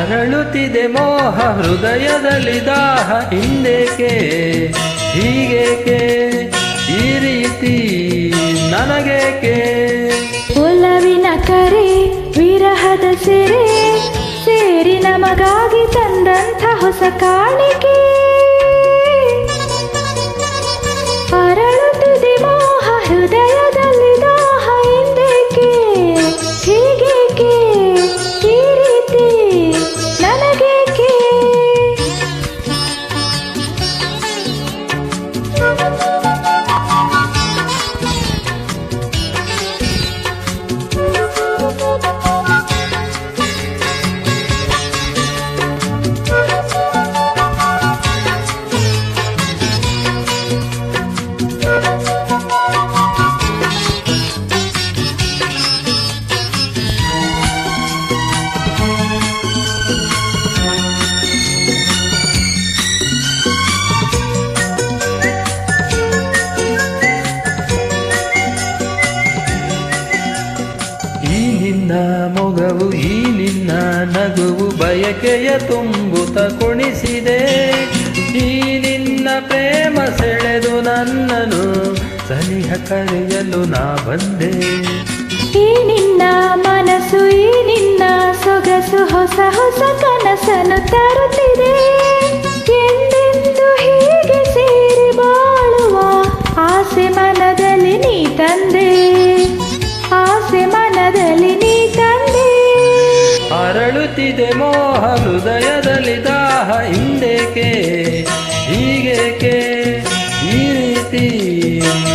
ಅರಳುತ್ತಿದೆ ಮೋಹ ಹೃದಯದಲ್ಲಿ ದಾಹ ಹಿಂದೇಕೆ ಹೀಗೇಕೆ ಈ ರೀತಿ ನನಗೇಕೆ ಒಲವಿನ ಕರೆ ವಿರಹದ ಸೆರೆ ಸೇರಿ ನಮಗಾಗಿ ತಂದಂಥ ಹೊಸ ಕಾಣಿಕೆ ಅರಳುತ್ತಿದೆ ಮೋಹ ಹೃದಯದಲ್ಲಿ ದಾಹ ಹಿಂದೇಕೆ ಹೀಗೇಕೆ ಈ ರೀತಿ ನನಗೇಕೆ ಮೊಗವು ಈ ನಿನ್ನ ನಗುವು ಬಯಕೆಯ ತುಂಬುತ್ತ ಕುಣಿಸಿದೆ ಈ ನಿನ್ನ ಪ್ರೇಮ ಸೆಳೆದು ನನ್ನನು ಸನಿಹ ಕರೆಯಲು ನಾ ಬಂದೆ ಈ ನಿನ್ನ ಮನಸ್ಸು ಈ ನಿನ್ನ ಸೊಗಸು ಹೊಸ ಹೊಸ ಕನಸನ್ನು ತರುತ್ತಿದೆ ಎಂದೆಂದು ಹೀಗೆ ಸೇರಿ ಬಾಳುವ ಆಸೆ ಮನದಲ್ಲಿ ನೀ ತಂದೆ ಆಸೆ ಮನದಲ್ಲಿ ನೀ ತಂದೆ ಅರಳುತ್ತಿದೆ ಮೋಹ ಹೃದಯದಲ್ಲಿ ದಾಹ ಹಿಂದೇಕೆ ಹೀಗೇಕೆ ಈ ರೀತಿ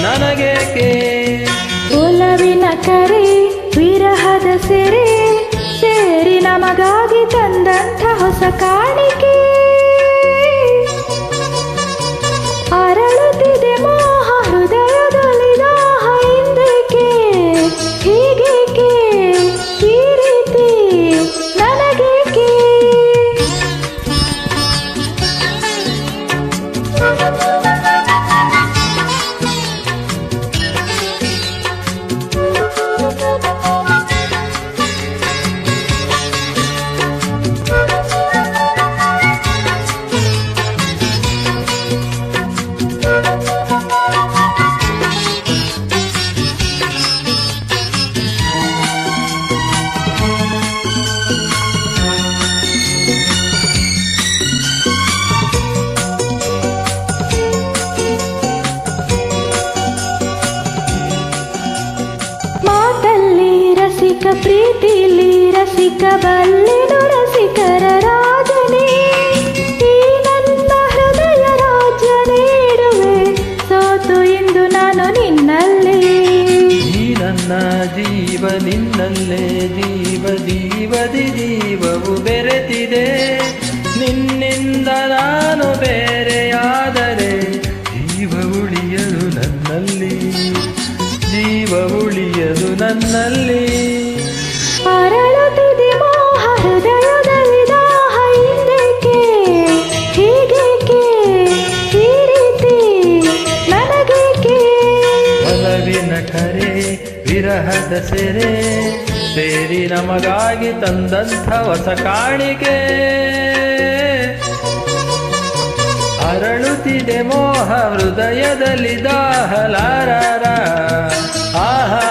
ನನಗೇಕೆ ಒಲವಿನ ಕರೆ ವಿರಹದ ಸೆರೆ ಸೇರಿ ನಮಗಾಗಿ ತಂದಂಥ ಹೊಸ ಕಾಣಿಕೆ ಅರಳುತ್ತಿದೆ ಮೋಹ ಹೃದಯದಲ್ಲಿ ದಾಹ ಹಿಂದೇಕೆ ಹೀಗೇಕೆ ಈ ರೀತಿ ನನಗೇಕೆ ರಸಿಕ ಪ್ರೀತಿಲಿ ರಸಿಕ ಬಲ್ಲೆನು ರಸಿಕರ ರಾಜನೇ ಈ ನನ್ನ ಹೃದಯ ರಾಜ್ಯ ನೀಡುವೆ ಸೋತು ಇಂದು ನಾನು ನಿನ್ನಲ್ಲೇ ಈ ನನ್ನ ಜೀವ ನಿನ್ನಲ್ಲೇ ಜೀವ ಜೀವದಿ ಜೀವವು ಬೆರೆತಿದೆ ನಿನ್ನಿಂದ ನಾನು ಬೇರೆಯಾದರೆ ಜೀವ ಉಳಿಯಲು ನನ್ನಲ್ಲಿ ಜೀವ ಉಳಿಯದು ನನ್ನಲ್ಲಿ ಅರಳುತ್ತಿದೆ ಮೋಹ ಹೃದಯದಲ್ಲಿ ದಾಹ ಹಿಂದೇಕೆ ಹೀಗೇಕೆ ಈ ರೀತಿ ನನಗೇಕೆ ಒಲವಿನ ಕರೆ ವಿರಹದ ಸೆರೆ ಸೇರಿ ನಮಗಾಗಿ ತಂದಂಥ ಹೊಸ ಕಾಣಿಕೆ ಅರಳುತ್ತಿದೆ ಮೋಹ ಹೃದಯದಲ್ಲಿ ದಾಹಲಾರ ಆಹಾ